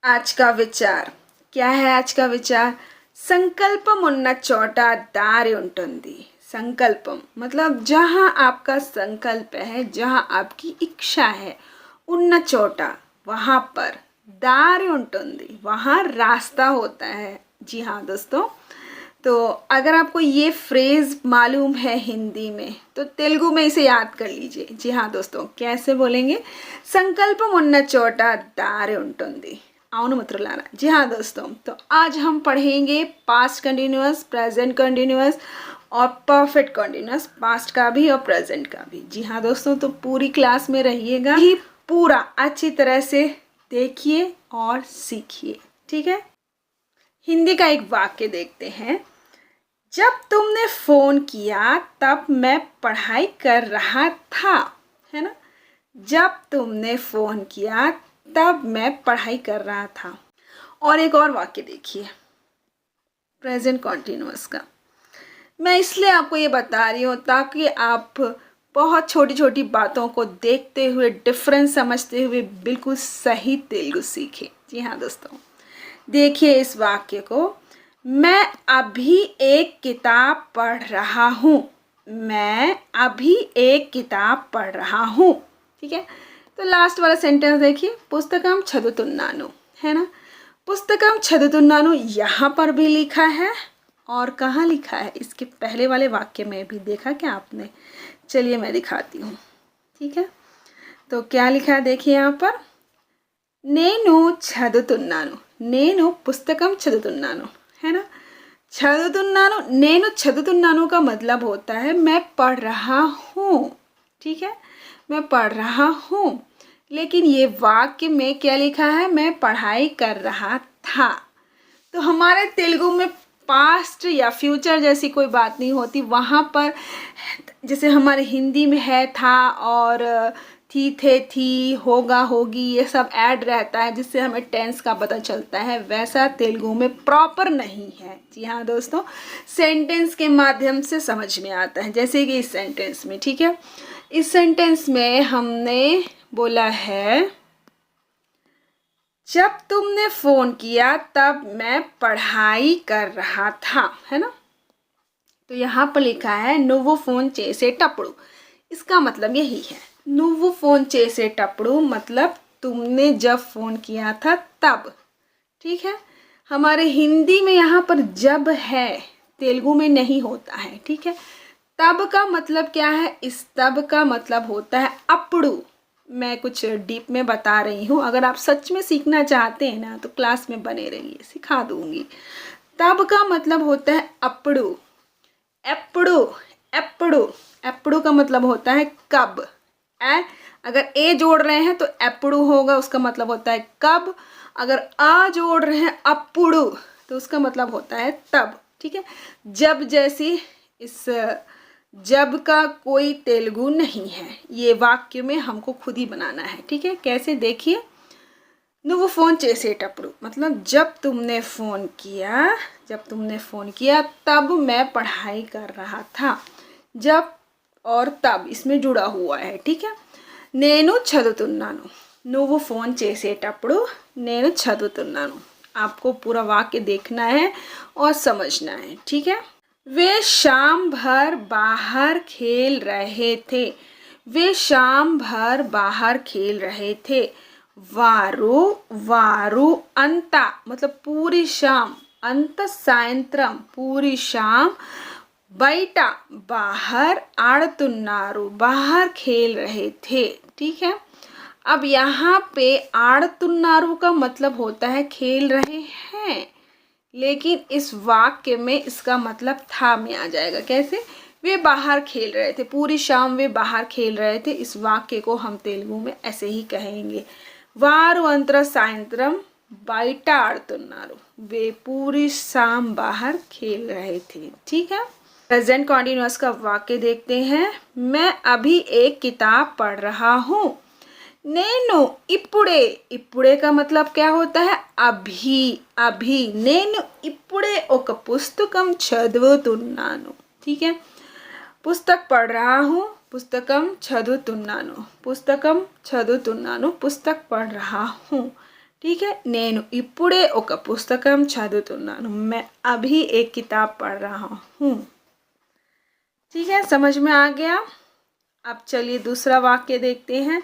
आज का विचार क्या है? आज का विचार संकल्पम उन्न चोटा दारी उंटुंदी। संकल्पम मतलब जहाँ आपका संकल्प है, जहाँ आपकी इच्छा है, उन्न चोटा वहाँ पर दारी उंटुंदी, वहाँ रास्ता होता है। जी हाँ दोस्तों, तो अगर आपको ये फ्रेज़ मालूम है हिंदी में तो तेलुगु में इसे याद कर लीजिए। जी हाँ दोस्तों, कैसे बोलेंगे? संकल्पम उन्न चोटा दारी उंटुंदी। అవును मित्रुलारा। जी हाँ दोस्तों, तो आज हम पढ़ेंगे पास्ट कंटिन्यूअस, प्रेजेंट कंटिन्यूअस और परफेक्ट कंटिन्यूअस, पास्ट का भी और प्रेजेंट का भी। जी हाँ दोस्तों, तो पूरी क्लास में रहिएगा ही, पूरा अच्छी तरह से देखिए और सीखिए। ठीक है, हिंदी का एक वाक्य देखते हैं। जब तुमने फ़ोन किया तब मैं पढ़ाई कर रहा था, है ना। जब तुमने फ़ोन किया तब मैं पढ़ाई कर रहा था। और एक और वाक्य देखिए प्रेजेंट कॉन्टिन्यूअस का। मैं इसलिए आपको ये बता रही हूँ ताकि आप बहुत छोटी छोटी बातों को देखते हुए, डिफरेंस समझते हुए बिल्कुल सही तेलुगु सीखें। जी हाँ दोस्तों, देखिए इस वाक्य को। मैं अभी एक किताब पढ़ रहा हूँ। मैं अभी एक किताब पढ़ रहा हूँ। ठीक है, तो लास्ट वाला सेंटेंस देखिए, पुस्तकम चदुतुन्नानु, है ना। पुस्तकम चदुतुन्नानु यहाँ पर भी लिखा है और कहाँ लिखा है? इसके पहले वाले वाक्य में भी देखा क्या आपने? चलिए मैं दिखाती हूँ। ठीक है, तो क्या लिखा है देखिए यहाँ पर, नेनु चदुतुन्नानु, नेनु पुस्तकम चदुतुन्नानु, है ना। चदुतुन्नानु, नेनु चदुतुन्नानु का मतलब होता है मैं पढ़ रहा हूँ। ठीक है, मैं पढ़ रहा हूँ, लेकिन ये वाक्य में क्या लिखा है? मैं पढ़ाई कर रहा था। तो हमारे तेलुगु में पास्ट या फ्यूचर जैसी कोई बात नहीं होती। वहाँ पर जैसे हमारे हिंदी में है, था और थी, थे, थी, होगा, होगी, ये सब ऐड रहता है जिससे हमें टेंस का पता चलता है। वैसा तेलुगु में प्रॉपर नहीं है। जी हाँ दोस्तों, सेंटेंस के माध्यम से समझ में आता है। जैसे कि इस सेंटेंस में, ठीक है, इस सेंटेंस में हमने बोला है जब तुमने फ़ोन किया तब मैं पढ़ाई कर रहा था, है ना। तो यहाँ पर लिखा है नुव्वु फ़ोन చేసేటప్పుడు। इसका मतलब यही है, नुव्वु फ़ोन చేసేటప్పుడు मतलब तुमने जब फ़ोन किया था तब। ठीक है, हमारे हिंदी में यहाँ पर जब है, तेलुगु में नहीं होता है। ठीक है, तब का मतलब क्या है? इस तब का मतलब होता है अప్పుడు। मैं कुछ डीप में बता रही हूँ, अगर आप सच में सीखना चाहते हैं ना तो क्लास में बने रहिए, सिखा दूंगी। तब का मतलब होता है अప్పుడు। एప్పుడు, एప్పుడు, एప్పుడు का मतलब होता है कब। अगर ए जोड़ रहे हैं तो एప్పుడు होगा, उसका मतलब होता है कब। अगर आ जोड़ रहे हैं अప్పుడు तो उसका मतलब होता है तब। ठीक है, जब जैसी इस जब का कोई तेलुगु नहीं है, ये वाक्य में हमको खुद ही बनाना है। ठीक है, कैसे देखिए, నువ్వు ఫోన్ చేసేటప్పుడు मतलब जब तुमने फ़ोन किया, जब तुमने फ़ोन किया तब मैं पढ़ाई कर रहा था। जब और तब इसमें जुड़ा हुआ है। ठीक है, నేను చదువుతున్నాను, నువ్వు ఫోన్ చేసేటప్పుడు నేను చదువుతున్నాను। आपको पूरा वाक्य देखना है और समझना है। ठीक है, वे शाम भर बाहर खेल रहे थे। वे शाम भर बाहर खेल रहे थे। वारु, वारु अंत मतलब पूरी शाम, अंत सायंत्रम पूरी शाम, బయట बाहर, ఆడుతున్నారు बाहर खेल रहे थे। ठीक है, अब यहाँ पे ఆడుతున్నారు का मतलब होता है खेल रहे हैं, लेकिन इस वाक्य में इसका मतलब था में आ जाएगा। कैसे? वे बाहर खेल रहे थे, पूरी शाम वे बाहर खेल रहे थे। इस वाक्य को हम तेलुगु में ऐसे ही कहेंगे, వారు अंतर सायंत्रम బయట ఆడుతున్నారు, वे पूरी शाम बाहर खेल रहे थे। ठीक है, प्रेजेंट कॉन्टिन्यूअस का वाक्य देखते हैं। मैं अभी एक किताब पढ़ रहा हूँ। నేను ఇప్పుడే, ఇప్పుడే का मतलब क्या होता है? अभी, अभी। నేను ఇప్పుడే ఒక పుస్తకం చదువుతున్నాను। ठीक है, पुस्तक पढ़ रहा हूँ, पुस्तकम చదువుతున్నాను, पुस्तकम చదువుతున్నాను, पुस्तक पढ़ रहा हूँ। ठीक है, నేను ఇప్పుడే ఒక పుస్తకం చదువుతున్నాను, मैं अभी एक किताब पढ़ रहा हूँ। ठीक है, समझ में आ गया। अब चलिए दूसरा वाक्य देखते हैं।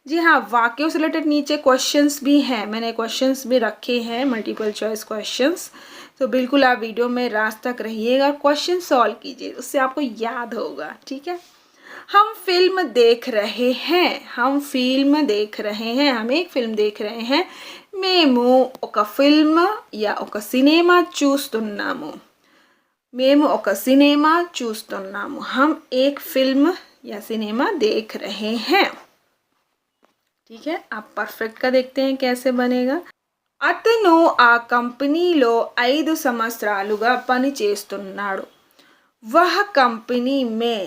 जी हाँ, वाक्यों से रिलेटेड नीचे क्वेश्चंस भी हैं, मैंने क्वेश्चंस भी रखे हैं, मल्टीपल चॉइस क्वेश्चंस। तो बिल्कुल आप वीडियो में रात तक रहिएगा, क्वेश्चन सॉल्व कीजिए, उससे आपको याद होगा। ठीक है, हम फिल्म देख रहे हैं, हम फिल्म देख रहे हैं, हम एक फिल्म देख रहे हैं। మేము ఒక ఫిల్మ్ या ఒక సినిమా చూస్తున్నాము, మేము ఒక సినిమా చూస్తున్నాము, हम एक फिल्म या सिनेमा देख रहे हैं। ठीक है, आप परफेक्ट का देखते हैं कैसे बनेगा। అతను ఆ కంపెనీలో 5 సంవత్సరాలుగా పని చేస్తున్నాడు। वह कंपनी में,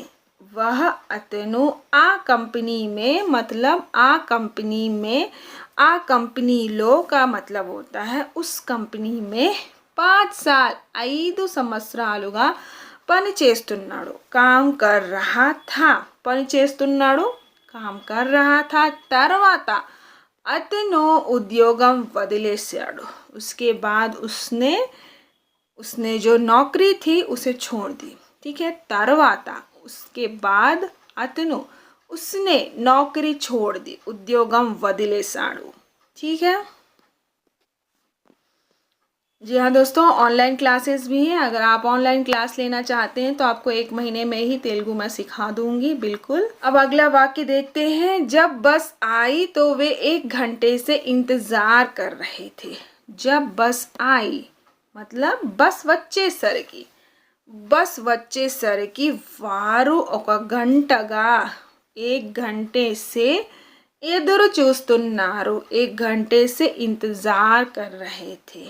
वह अतनु आ कंपनी में मतलब आ कंपनी में, आ कंपनी लो का मतलब होता है उस कंपनी में 5 साल 5 సంవత్సరాలుగా పని చేస్తున్నాడు, काम कर रहा था, పని చేస్తున్నాడు काम कर रहा था। తర్వాత అతను ఉద్యోగం వదిలేశాడు, उसके बाद उसने जो नौकरी थी उसे छोड़ दी। ठीक है, तरवाता उसके बाद अतनु उसने नौकरी छोड़ दी, उद्योगम वदिलेसाड़ू। ठीक है जी हाँ दोस्तों, ऑनलाइन क्लासेस भी हैं, अगर आप ऑनलाइन क्लास लेना चाहते हैं तो आपको 1 महीने में ही तेलुगु मैं सिखा दूंगी बिल्कुल। अब अगला वाक्य देखते हैं। जब बस आई तो वे 1 घंटे से इंतज़ार कर रहे थे। जब बस आई मतलब बस వచ్చేసరికి, बस వచ్చేసరికి వారు 1 గంటగా 1 घंटे से ఎదురు చూస్తున్నారు, 1 घंटे से इंतज़ार कर रहे थे।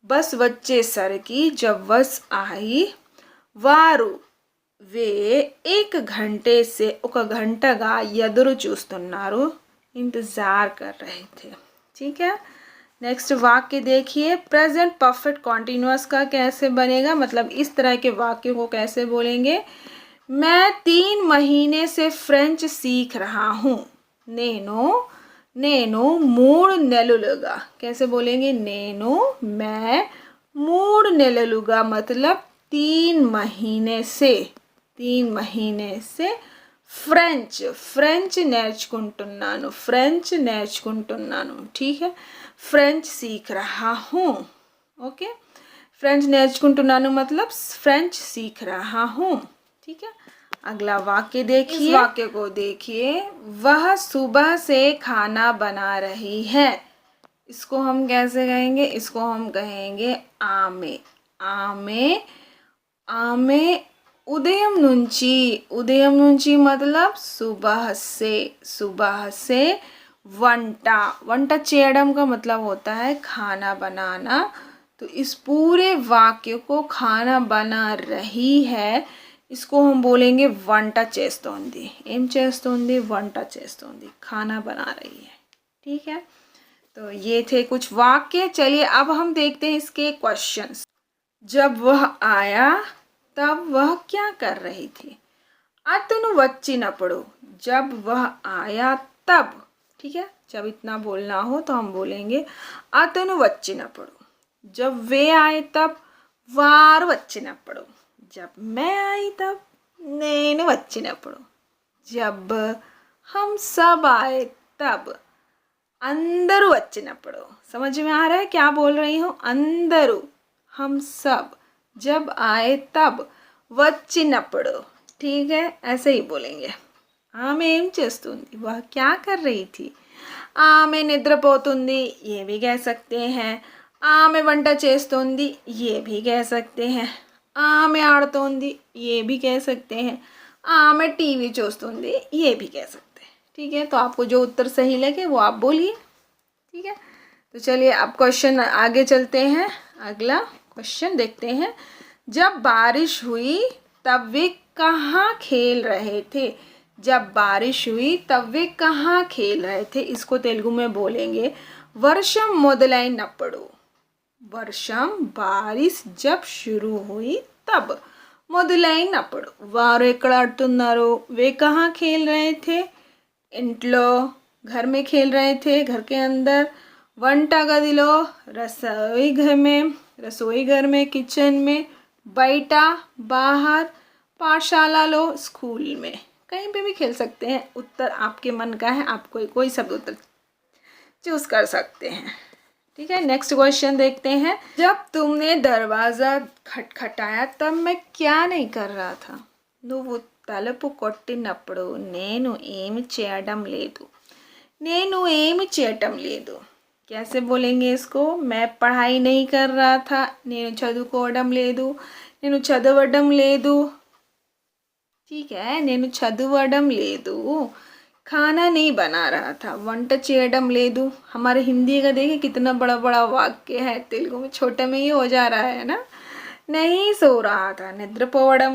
बस వచ్చేసరికి जब बस आई, వారు वे 1 घंटे से 1 घंटगा ఎదురు చూస్తున్నారు, इंतज़ार कर रहे थे। ठीक है, नेक्स्ट वाक्य देखिए। प्रेजेंट परफेक्ट कॉन्टिन्यूअस का कैसे बनेगा, मतलब इस तरह के वाक्यों को कैसे बोलेंगे। मैं 3 महीने से फ्रेंच सीख रहा हूँ। నేను 3 నెలలుగా, कैसे बोलेंगे, मैं 3 నెలలుగా मतलब 3 महीने से, 3 महीने से फ्रेंच నేర్చుకుంటున్నాను, फ्रेंच నేర్చుకుంటున్నాను। ठीक है, फ्रेंच सीख रहा हूँ। ओके, फ्रेंच నేర్చుకుంటున్నాను मतलब फ्रेंच सीख रहा हूँ। ठीक है, अगला वाक्य देखिए, इस वाक्य को देखिए। वह सुबह से खाना बना रही है, इसको हम कैसे कहेंगे, इसको हम कहेंगे आमे। आमे उदयम नुंची मतलब सुबह से వంట చేయడం का मतलब होता है खाना बनाना। तो इस पूरे वाक्य को खाना बना रही है, इसको हम बोलेंगे వంట చేస్తోంది। ఏం చేస్తోంది, వంట చేస్తోంది, खाना बना रही है। ठीक है, तो ये थे कुछ वाक्य। चलिए अब हम देखते हैं इसके क्वेश्चंस। जब वह आया तब वह क्या कर रही थी। అతను వచ్చినప్పుడు, जब वह आया तब। ठीक है, जब इतना बोलना हो तो हम बोलेंगे అతను వచ్చినప్పుడు। जब वे आए तब వారు వచ్చినప్పుడు। जब मैं आई तब నేను వచ్చినప్పుడు। जब हम सब आए तब అందరూ వచ్చినప్పుడు। समझ में आ रहा है क्या बोल रही हूँ, అందరూ हम सब, जब आए तब వచ్చినప్పుడు। ठीक है, ऐसे ही बोलेंगे। ఆమె ఏం చేస్తుంది, वह क्या कर रही थी। ఆమె నిద్రపోతుంది, ये भी कह सकते हैं। ఆమె వంట చేస్తుంది, ये भी कह सकते हैं। ఆమె ఆడుతోంది, ये भी कह सकते हैं। ఆమె टीवी చూస్తుంది, ये भी कह सकते हैं। ठीक है, तो आपको जो उत्तर सही लगे वो आप बोलिए। ठीक है, तो चलिए अब क्वेश्चन आगे चलते हैं, अगला क्वेश्चन देखते हैं। जब बारिश हुई तब वे कहाँ खेल रहे थे। जब बारिश हुई तब वे कहाँ खेल रहे थे, इसको तेलुगु में बोलेंगे वर्षम మొదలైనప్పుడు। वर्षम बारिश जब शुरू हुई तब, మొదలైనప్పుడు వారు ఎక్కడ ఆడుతున్నారు, वे कहाँ खेल रहे थे, इंట్లో घर में खेल रहे थे, घर के अंदर। వంట గదిలో रसोई घर में किचन में బయట बाहर पाठशाला स्कूल में कहीं पे भी खेल सकते हैं। उत्तर आपके मन का है, आप कोई शब्द उत्तर चूज कर सकते हैं। ठीक है, नेक्स्ट क्वेश्चन देखते हैं। जब तुमने दरवाज़ा खटखटाया तब मैं क्या नहीं कर रहा था। నువ్వు తలుపు కొట్టినప్పుడు నేను ఏమి చేయటం లేదు। कैसे बोलेंगे इसको? मैं पढ़ाई नहीं कर रहा था, నేను చదువుకోవడం లేదు। ठीक है, నేను చదవడం లేదు। खाना नहीं बना रहा था, వంట చేయడం లేదు। हमारे हिंदी का देखिए कितना बड़ा बड़ा वाक्य है, तेलुगु में छोटे में ही हो जा रहा है ना। नहीं सो रहा था, నిద్రపోవడం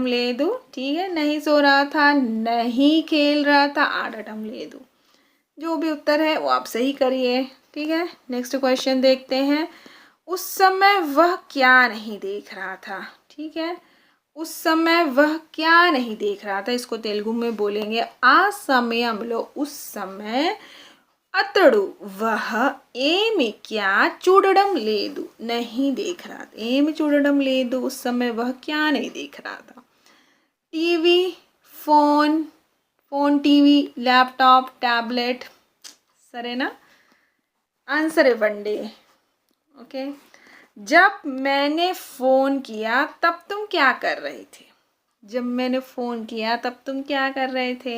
లేదు। ठीक है, नहीं सो रहा था, नहीं खेल रहा था, ఆడటం లేదు। जो भी उत्तर है वो आप सही करिए। ठीक है, नेक्स्ट क्वेश्चन देखते हैं। उस समय वह क्या नहीं देख रहा था। ठीक है, उस समय वह क्या नहीं देख रहा था, इसको तेलुगु में बोलेंगे आ समयंलो उस समय अतड़ु वह ఏమి क्या చూడడం లేదు, नहीं देख रहा था। ఏమి చూడడం లేదు, उस समय वह क्या नहीं देख रहा था। TV phone TV laptop tablet सरेना आंसर इव्వండి। ओके, जब मैंने फ़ोन किया तब तुम क्या कर रहे थे। जब मैंने फ़ोन किया तब तुम क्या कर रहे थे,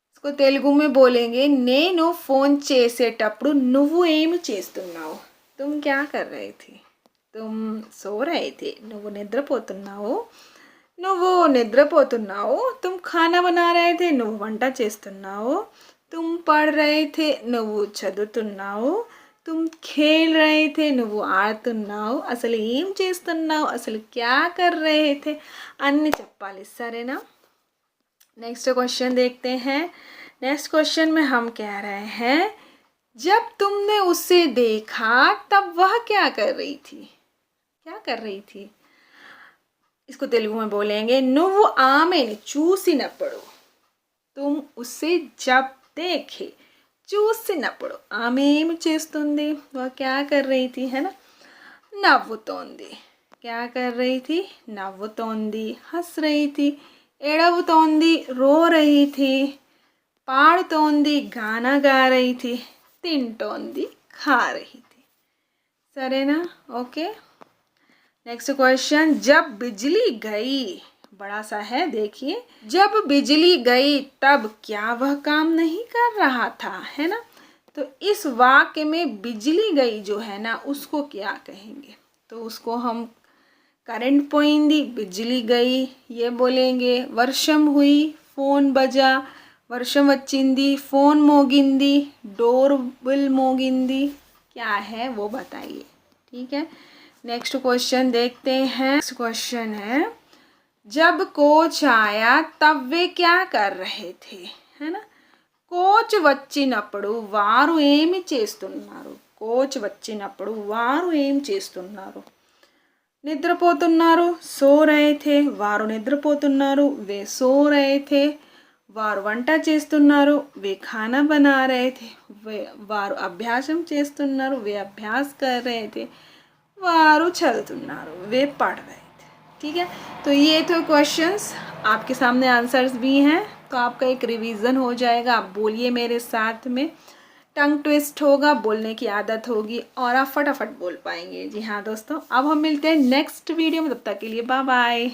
इसको तेलुगु में बोलेंगे నేను ఫోన్ చేసేటప్పుడు నువ్వు ఏమి చేస్తున్నావు। तुम क्या कर रहे थे, तुम सो रहे थे। నువ్వు నిద్రపోతున్నావు। तुम खाना बना रहे थे, నువ్వు వంట చేస్తున్నావు। तुम पढ़ रहे थे, నువ్వు చదువుతున్నావు। तुम खेल रहे थे, నువ్వు ఆడుతున్నావు। అసలు ఏం చేస్తున్నావు, అసలు क्या कर रहे थे అన్ని చెప్పాలి, సరేనా। नेक्स्ट क्वेश्चन देखते हैं। नेक्स्ट क्वेश्चन में हम कह रहे हैं जब तुमने उसे देखा तब वह क्या कर रही थी। इसको तेलुगु में बोलेंगे నువ్వు ఆమెను చూసినప్పుడు। तुम उसे जब देखे, చూసినప్పుడు ఆమె ఏమి చేస్తుంది, वह क्या कर रही थी, है ना। నవ్వుతోంది, क्या कर रही थी, నవ్వుతోంది। हंस रही थी, ఏడవుతోంది, रो रही थी। పాడుతోంది, गाना गा रही थी। తింటోంది, खा रही थी, सरेना। Okay, next question. जब बिजली गई, बड़ा सा है देखिए। जब बिजली गई तब क्या वह काम नहीं कर रहा था, है ना। तो इस वाक्य में बिजली गई जो है ना उसको क्या कहेंगे, तो उसको हम करंट పోయింది, बिजली गई ये बोलेंगे। वर्षम हुई, फोन बजा। वर्षम వచ్చింది, फोन మోగింది, डोर बिल మోగింది। क्या है वो बताइए। ठीक है, नेक्स्ट क्वेश्चन देखते हैं। नेक्स्ट क्वेश्चन है जब कोच आया तब वे क्या कर रहे थे, है ना। కోచ్ వచ్చినప్పుడు వారు ఏమి చేస్తున్నారు। కోచ్ వచ్చినప్పుడు వారు ఏం చేస్తున్నారు। నిద్రపోతున్నారు, సో రహే थे, వారు నిద్రపోతున్నారు, वे सो रहे थे। వారు వంట చేస్తున్నారు, वे खाना बना रहे थे। వారు అభ్యాసం చేస్తున్నారు, वे अभ्यास कर रहे थे। వారు చదువుతున్నారు, वे पढ़ रहे थे। ठीक है, तो ये तो क्वेश्चंस आपके सामने आंसर्स भी हैं, तो आपका एक रिवीजन हो जाएगा। आप बोलिए मेरे साथ में, टंग ट्विस्ट होगा, बोलने की आदत होगी और आप फटाफट बोल पाएंगे। जी हाँ दोस्तों, अब हम मिलते हैं नेक्स्ट वीडियो में, तब तक के लिए बाय बाय।